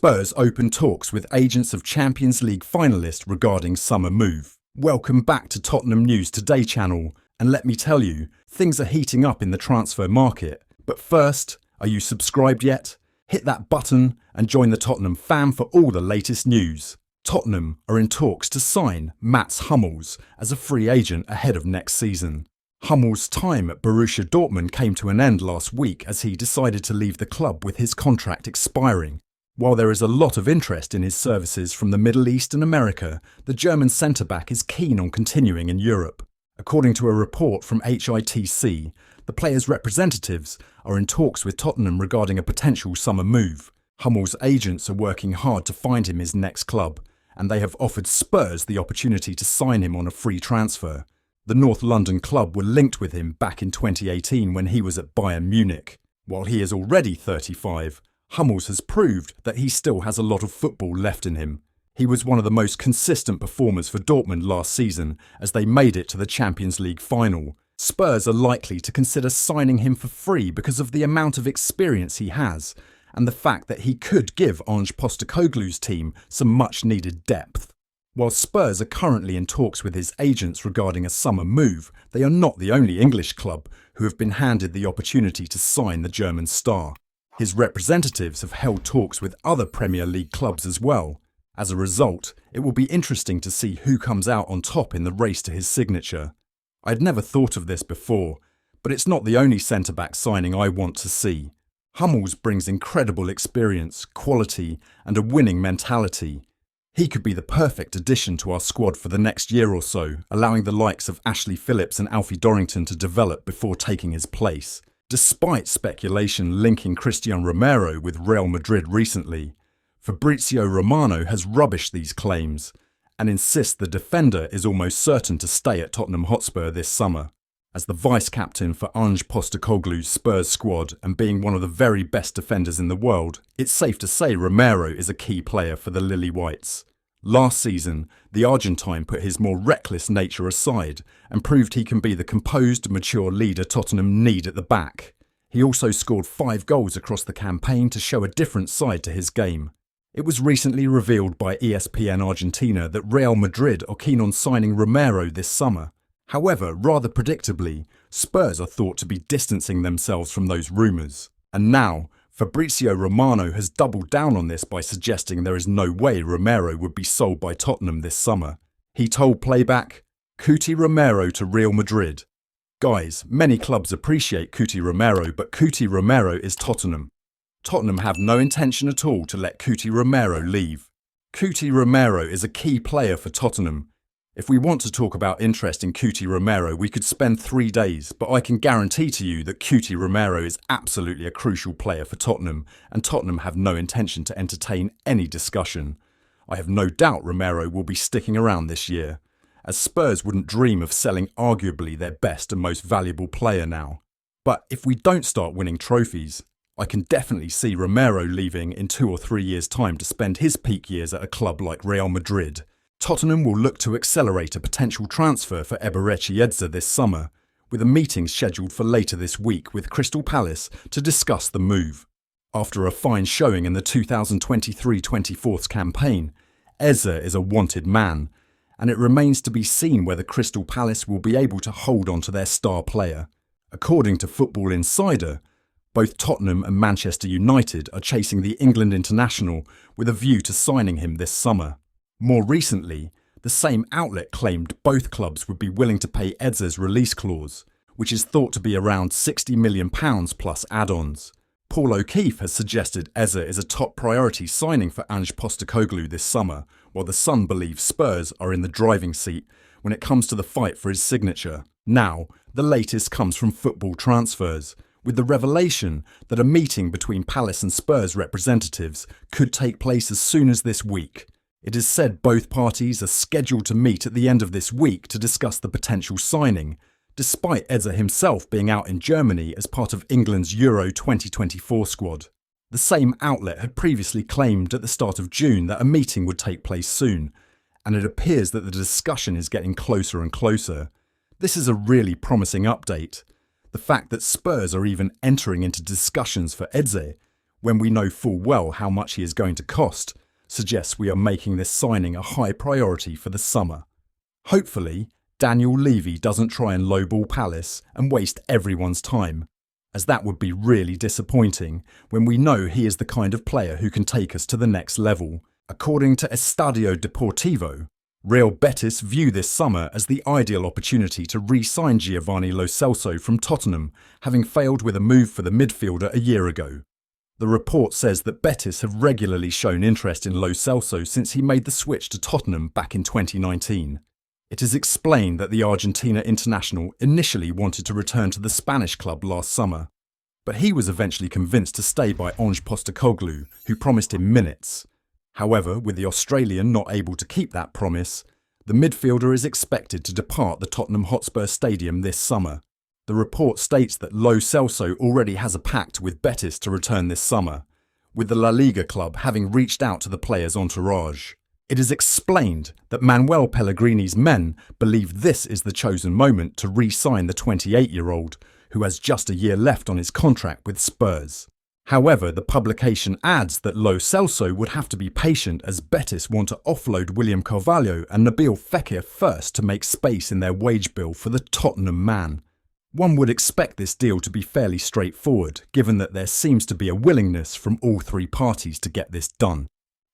Spurs open talks with agents of Champions League finalist regarding summer move. Welcome back to Tottenham News Today channel, and let me tell you, things are heating up in the transfer market. But first, are you subscribed yet? Hit that button and join the Tottenham fam for all the latest news. Tottenham are in talks to sign Mats Hummels as a free agent ahead of next season. Hummels' time at Borussia Dortmund came to an end last week as he decided to leave the club with his contract expiring. While there is a lot of interest in his services from the Middle East and America, the German centre-back is keen on continuing in Europe. According to a report from HITC, the player's representatives are in talks with Tottenham regarding a potential summer move. Hummels' agents are working hard to find him his next club, and they have offered Spurs the opportunity to sign him on a free transfer. The North London club were linked with him back in 2018 when he was at Bayern Munich. While he is already 35, Hummels has proved that he still has a lot of football left in him. He was one of the most consistent performers for Dortmund last season as they made it to the Champions League final. Spurs are likely to consider signing him for free because of the amount of experience he has and the fact that he could give Ange Postecoglou's team some much-needed depth. While Spurs are currently in talks with his agents regarding a summer move, they are not the only English club who have been handed the opportunity to sign the German star. His representatives have held talks with other Premier League clubs as well. As a result, it will be interesting to see who comes out on top in the race to his signature. I'd never thought of this before, but it's not the only centre-back signing I want to see. Hummels brings incredible experience, quality, and a winning mentality. He could be the perfect addition to our squad for the next year or so, allowing the likes of Ashley Phillips and Alfie Dorrington to develop before taking his place. Despite speculation linking Cristiano Romero with Real Madrid recently, Fabrizio Romano has rubbished these claims and insists the defender is almost certain to stay at Tottenham Hotspur this summer. As the vice-captain for Ange Postecoglou's Spurs squad and being one of the very best defenders in the world, it's safe to say Romero is a key player for the Lily Whites. Last season, the Argentine put his more reckless nature aside and proved he can be the composed, mature leader Tottenham need at the back. He also scored 5 goals across the campaign to show a different side to his game. It was recently revealed by ESPN Argentina that Real Madrid are keen on signing Romero this summer. However, rather predictably, Spurs are thought to be distancing themselves from those rumours. And now, Fabrizio Romano has doubled down on this by suggesting there is no way Romero would be sold by Tottenham this summer. He told Playback, "Cuti Romero to Real Madrid. Guys, many clubs appreciate Cuti Romero, but Cuti Romero is Tottenham. Tottenham have no intention at all to let Cuti Romero leave. Cuti Romero is a key player for Tottenham. If we want to talk about interest in Cuti Romero, we could spend 3 days, but I can guarantee to you that Cuti Romero is absolutely a crucial player for Tottenham, and Tottenham have no intention to entertain any discussion. I have no doubt Romero will be sticking around this year, as Spurs wouldn't dream of selling arguably their best and most valuable player now. But if we don't start winning trophies, I can definitely see Romero leaving in 2 or 3 years' time to spend his peak years at a club like Real Madrid. Tottenham will look to accelerate a potential transfer for Eberechi Eze this summer, with a meeting scheduled for later this week with Crystal Palace to discuss the move. After a fine showing in the 2023-24 campaign, Eze is a wanted man, and it remains to be seen whether Crystal Palace will be able to hold on to their star player. According to Football Insider, both Tottenham and Manchester United are chasing the England international with a view to signing him this summer. More recently, the same outlet claimed both clubs would be willing to pay Eze's release clause, which is thought to be around £60 million plus add-ons. Paul O'Keefe has suggested Eze is a top priority signing for Ange Postecoglou this summer, while the Sun believes Spurs are in the driving seat when it comes to the fight for his signature. Now, the latest comes from Football Transfers, with the revelation that a meeting between Palace and Spurs representatives could take place as soon as this week. It is said both parties are scheduled to meet at the end of this week to discuss the potential signing, despite Eze himself being out in Germany as part of England's Euro 2024 squad. The same outlet had previously claimed at the start of June that a meeting would take place soon, and it appears that the discussion is getting closer and closer. This is a really promising update. The fact that Spurs are even entering into discussions for Eze when we know full well how much he is going to cost, suggests we are making this signing a high priority for the summer. Hopefully, Daniel Levy doesn't try and lowball Palace and waste everyone's time, as that would be really disappointing when we know he is the kind of player who can take us to the next level. According to Estadio Deportivo, Real Betis view this summer as the ideal opportunity to re-sign Giovanni Lo Celso from Tottenham, having failed with a move for the midfielder a year ago. The report says that Betis have regularly shown interest in Lo Celso since he made the switch to Tottenham back in 2019. It is explained that the Argentina international initially wanted to return to the Spanish club last summer, but he was eventually convinced to stay by Ange Postecoglou, who promised him minutes. However, with the Australian not able to keep that promise, the midfielder is expected to depart the Tottenham Hotspur Stadium this summer. The report states that Lo Celso already has a pact with Betis to return this summer, with the La Liga club having reached out to the player's entourage. It is explained that Manuel Pellegrini's men believe this is the chosen moment to re-sign the 28-year-old, who has just a year left on his contract with Spurs. However, the publication adds that Lo Celso would have to be patient as Betis want to offload William Carvalho and Nabil Fekir first to make space in their wage bill for the Tottenham man. One would expect this deal to be fairly straightforward, given that there seems to be a willingness from all three parties to get this done.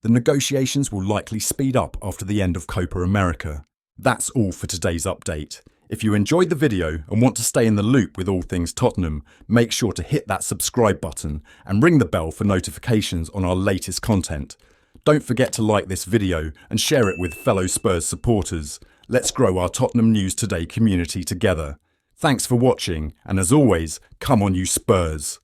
The negotiations will likely speed up after the end of Copa America. That's all for today's update. If you enjoyed the video and want to stay in the loop with all things Tottenham, make sure to hit that subscribe button and ring the bell for notifications on our latest content. Don't forget to like this video and share it with fellow Spurs supporters. Let's grow our Tottenham News Today community together. Thanks for watching, and as always, come on you Spurs!